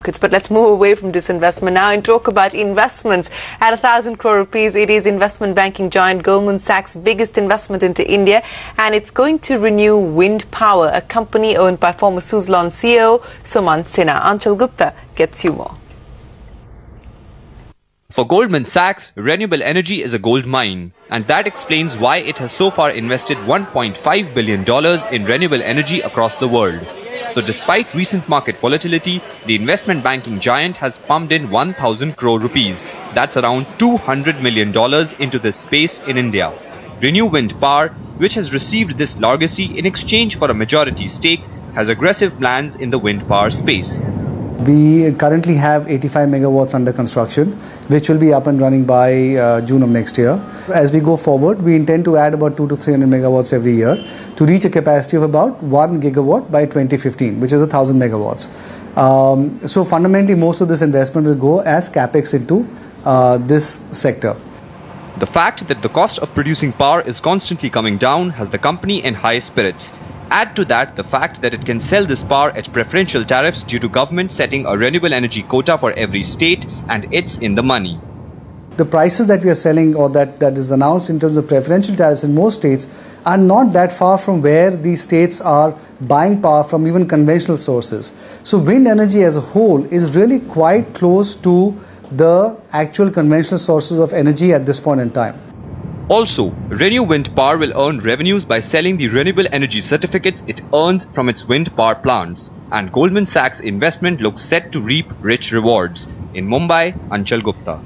But let's move away from disinvestment now and talk about investments. At 1,000 crore rupees, it is investment banking giant Goldman Sachs' biggest investment into India, and it's going to renew wind power, a company owned by former Suzlon CEO Sumant Sinha. Anchal Gupta gets you more. For Goldman Sachs, renewable energy is a gold mine, and that explains why it has so far invested $1.5 billion in renewable energy across the world. So despite recent market volatility, the investment banking giant has pumped in 1,000 crore rupees, that's around $200 million into this space in India. Renew Wind Power, which has received this legacy in exchange for a majority stake, has aggressive plans in the wind power space. We currently have 85 megawatts under construction, which will be up and running by June of next year. As we go forward, we intend to add about 200 to 300 megawatts every year to reach a capacity of about 1 gigawatt by 2015, which is 1,000 megawatts. So fundamentally, most of this investment will go as capex into this sector. The fact that the cost of producing power is constantly coming down has the company in high spirits. Add to that the fact that it can sell this power at preferential tariffs due to government setting a renewable energy quota for every state, and it's in the money. The prices that we are selling, or that is announced in terms of preferential tariffs in most states, are not that far from where these states are buying power from even conventional sources. So wind energy as a whole is really quite close to the actual conventional sources of energy at this point in time. Also, Renew Wind Power will earn revenues by selling the renewable energy certificates it earns from its wind power plants, and Goldman Sachs' investment looks set to reap rich rewards. In Mumbai, Anchal Gupta.